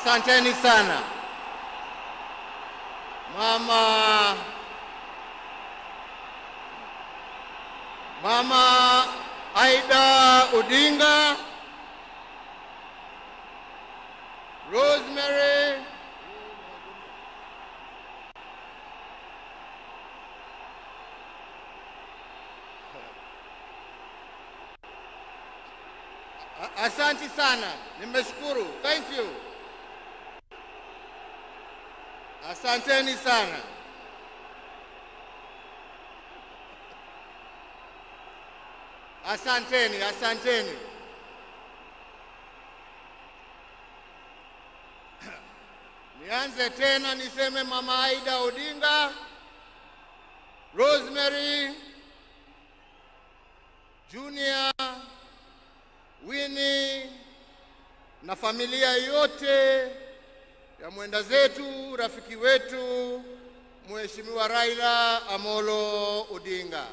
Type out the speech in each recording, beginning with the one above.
Asanteni sana. Mama Aida Odinga, Rosemary Asante sana. Nimeshukuru. Thank you. Asanteni sana. Asanteni. Nianze tena niseme Mama Aida Odinga, Rosemary, Junior, Winnie na familia yote ya mwenda zetu, rafiki wetu, Mheshimiwa Raila Amolo Odinga.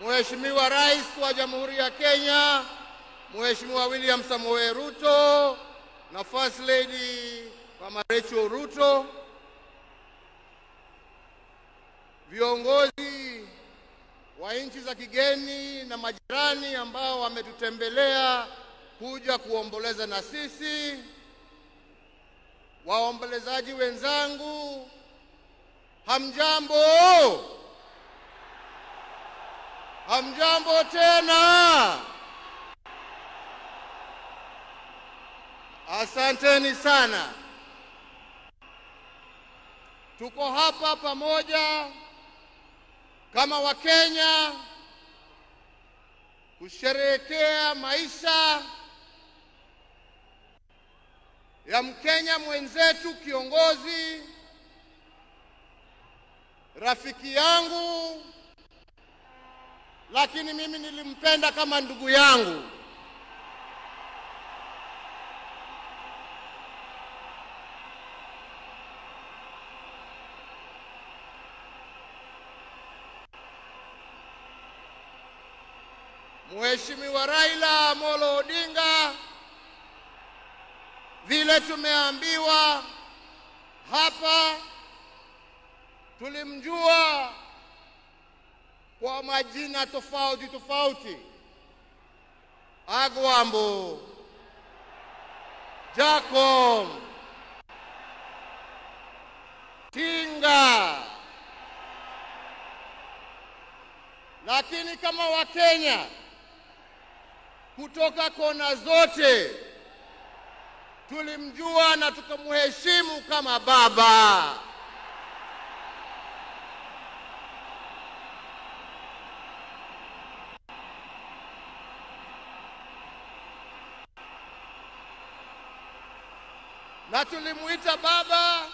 Mheshimiwa Rais wa Jamhuri ya Kenya, Mheshimiwa William Samoei Ruto na First Lady Mama Rachel Ruto, viongozi wa nchi za kigeni na majirani ambao wametutembelea kuja kuomboleza na sisi, waombolezaji wenzangu, hamjambo? Hamjambo tena. Asanteni sana. Tuko hapa pamoja kama Wakenya kusherehekea maisha ya Mkenya mwenzetu, kiongozi, rafiki yangu, lakini mimi nilimpenda kama ndugu yangu. Mheshimiwa Raila Amolo Odinga, vile tumeambiwa hapa, tulimjua kwa majina tofauti: Agwambo, Jacob, Tinga. Lakini kama Wakenya kutoka kona zote tulimjua na tukamheshimu kama baba. Na tulimuita baba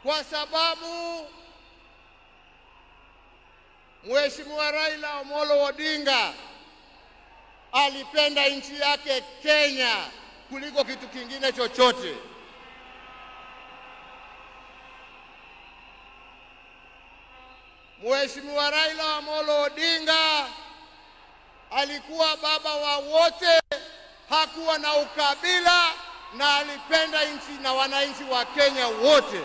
kwa sababu Mheshimiwa Raila Amolo Odinga alipenda nchi yake Kenya kuliko kitu kingine chochote. Mheshimiwa Raila Amolo Odinga alikuwa baba wa wote, hakuwa na ukabila, na alipenda nchi na wananchi wa Kenya wote.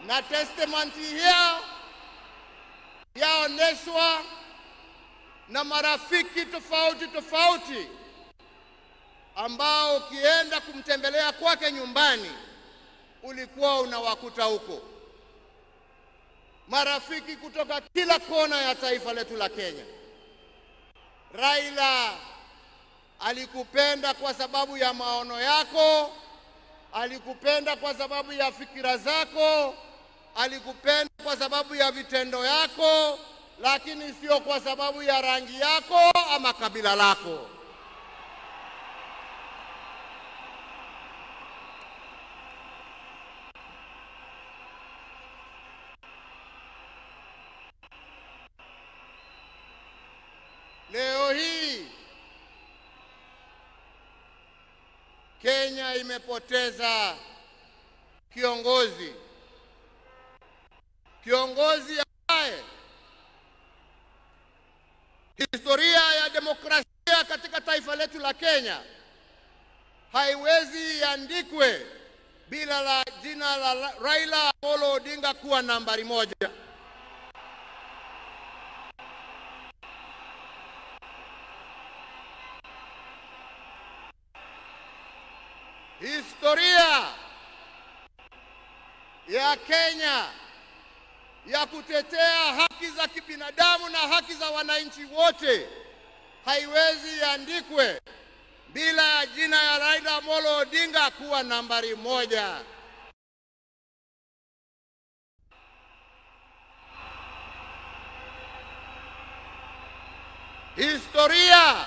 Na testimony hiyo yaoneshwa na marafiki tofauti ambao ukienda kumtembelea kwake nyumbani ulikuwa unawakuta huko. Marafiki kutoka kila kona ya taifa letu la Kenya. Raila alikupenda kwa sababu ya maono yako, alikupenda kwa sababu ya fikira zako, alikupenda kwa sababu ya vitendo yako, lakini sio kwa sababu ya rangi yako ama kabila lako. Leo hii Kenya imepoteza kiongozi ambaye historia ya demokrasia katika taifa letu la Kenya haiwezi iandikwe bila la jina la Raila Amolo Odinga kuwa nambari moja. Historia ya Kenya ya kutetea haki za kibinadamu na haki za wananchi wote haiwezi iandikwe bila ya jina ya Raila Amolo Odinga kuwa nambari moja. Historia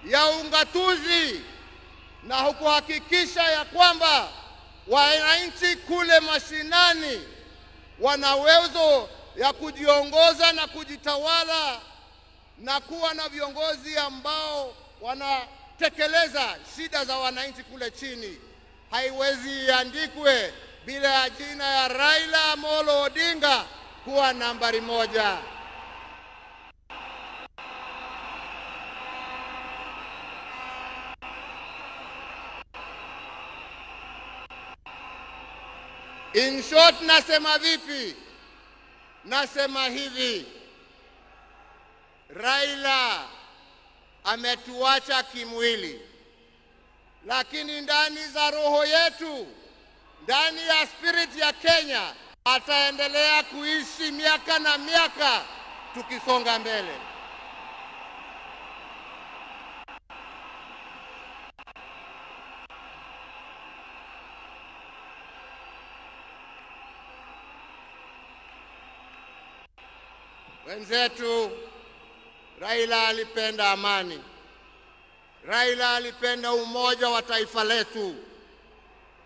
ya ungatuzi na kuhakikisha ya kwamba wananchi kule mashinani wana uwezo ya kujiongoza na kujitawala na kuwa na viongozi ambao wanatekeleza shida za wananchi kule chini haiwezi iandikwe bila ya jina ya Raila Amolo Odinga kuwa nambari moja. In short, nasema vipi? Nasema hivi: Raila ametuacha kimwili, lakini ndani za roho yetu, ndani ya spirit ya Kenya, ataendelea kuishi miaka na miaka tukisonga mbele. Wenzetu, Raila alipenda amani. Raila alipenda umoja wa taifa letu.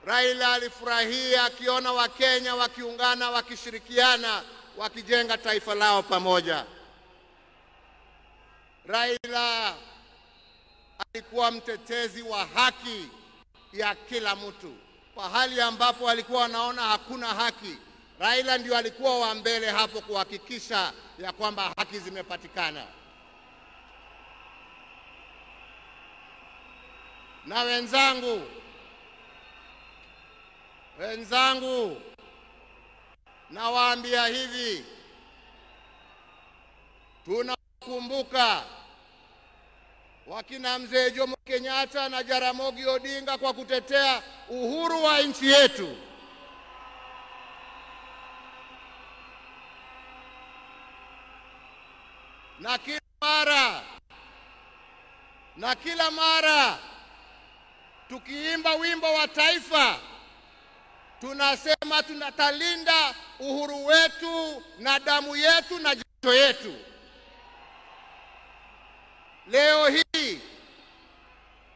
Raila alifurahia akiona Wakenya wakiungana, wakishirikiana, wakijenga taifa lao pamoja. Raila alikuwa mtetezi wa haki ya kila mtu. Pahali ambapo alikuwa anaona hakuna haki, Raila ndio alikuwa wa mbele hapo kuhakikisha ya kwamba haki zimepatikana. Na wenzangu, nawaambia hivi, tunakumbuka wakina Mzee Jomo Kenyatta na Jaramogi Odinga kwa kutetea uhuru wa nchi yetu. Na kila mara tukiimba wimbo wa taifa tunasema tunatalinda uhuru wetu na damu yetu na jasho yetu. Leo hii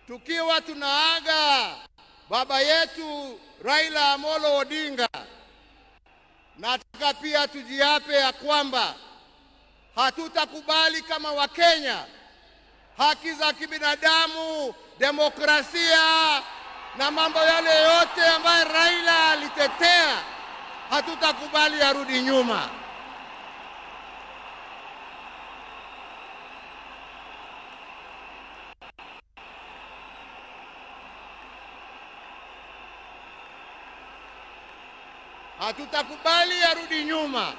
tukiwa tunaaga baba yetu Raila Amolo Odinga, nataka pia tujiape ya kwamba hatutakubali kama Wakenya haki za kibinadamu, demokrasia na mambo yale yote ambayo Raila alitetea, hatutakubali yarudi nyuma. Hatutakubali yarudi nyuma.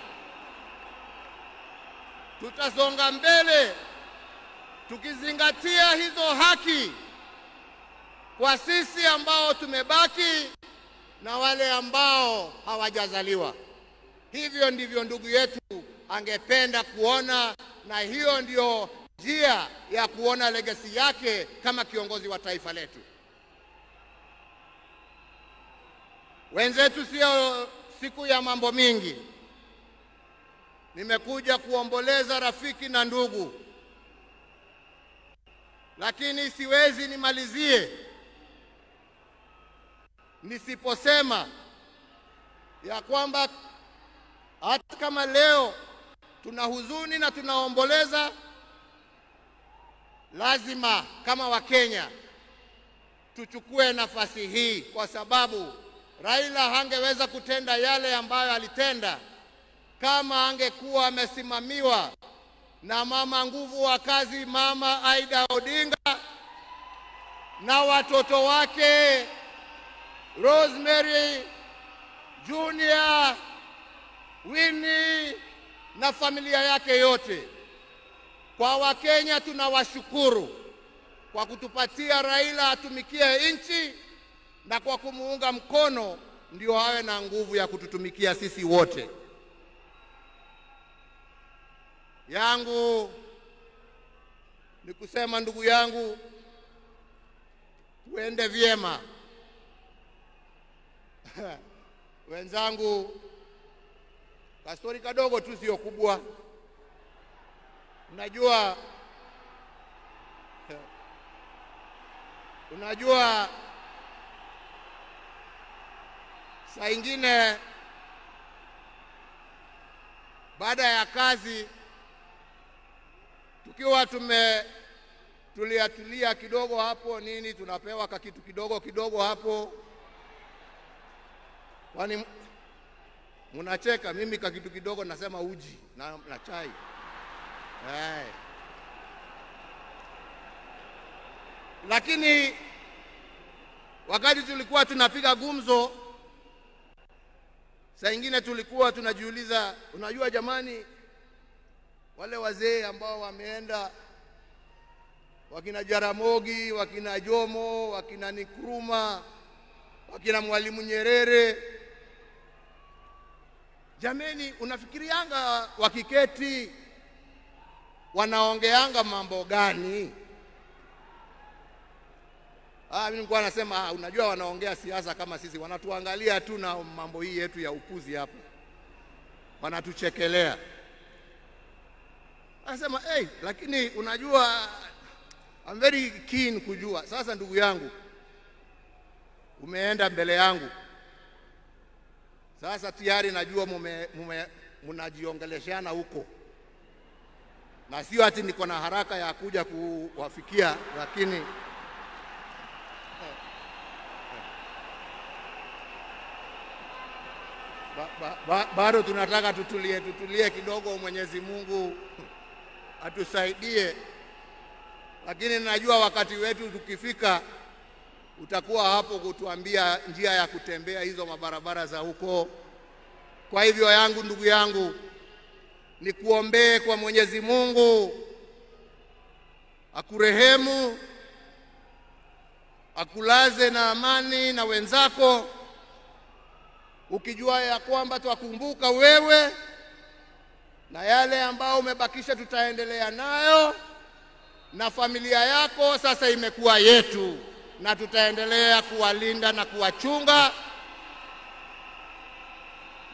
Tutasonga mbele tukizingatia hizo haki kwa sisi ambao tumebaki na wale ambao hawajazaliwa. Hivyo ndivyo ndugu yetu angependa kuona, na hiyo ndio njia ya kuona legacy yake kama kiongozi wa taifa letu. Wenzetu, sio siku ya mambo mingi. Nimekuja kuomboleza rafiki na ndugu, lakini siwezi nimalizie nisiposema ya kwamba hata kama leo tuna huzuni na tunaomboleza, lazima kama Wakenya tuchukue nafasi hii, kwa sababu Raila hangeweza kutenda yale ambayo alitenda kama angekuwa amesimamiwa na mama nguvu wa kazi, Mama Aida Odinga, na watoto wake Rosemary, Junior, Winnie na familia yake yote. Kwa Wakenya tunawashukuru kwa kutupatia Raila atumikie nchi, na kwa kumuunga mkono ndio awe na nguvu ya kututumikia sisi wote. Yangu ni kusema, ndugu yangu, tuende vyema. Wenzangu, kastori kadogo tu, sio kubwa. Unajua saa ingine baada ya kazi tukiwa tulia kidogo hapo nini, tunapewa kitu kidogo hapo. Kwani mnacheka? Mimi kitu kidogo nasema uji na chai. Lakini wakati tulikuwa tunapiga gumzo, saa ingine tulikuwa tunajiuliza, unajua jamani, wale wazee ambao wameenda, wakina Jaramogi, wakina Jomo, wakina Nkrumah, wakina Mwalimu Nyerere, jameni, unafikirianga wakiketi wanaongeanga mambo gani? Mimi nilikuwa nasema unajua wanaongea siasa kama sisi, wanatuangalia tu na mambo hii yetu ya upuzi hapa, wanatuchekelea. Anasema lakini unajua I'm very keen kujua. Sasa ndugu yangu, umeenda mbele yangu, sasa tayari najua mnajiongeleshana huko, na sio ati niko na haraka ya kuja kuwafikia, lakini bado tunataka tutulie kidogo. Mwenyezi Mungu atusaidie, lakini najua wakati wetu tukifika utakuwa hapo kutuambia njia ya kutembea hizo mabarabara za huko. Kwa hivyo ndugu yangu, nikuombee kwa Mwenyezi Mungu akurehemu, akulaze na amani na wenzako, ukijua ya kwamba twakumbuka wewe, na yale ambao umebakisha tutaendelea nayo, na familia yako sasa imekuwa yetu, na tutaendelea kuwalinda na kuwachunga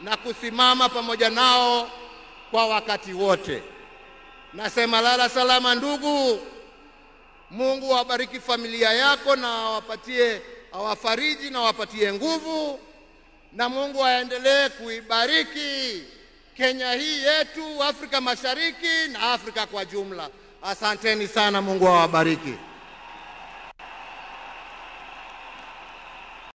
na kusimama pamoja nao kwa wakati wote. Nasema lala salama ndugu. Mungu awabariki familia yako na awafariji na awapatie nguvu, na Mungu aendelee kuibariki Kenya hii yetu, Afrika Mashariki na Afrika kwa jumla. Asanteni sana, Mungu awabariki.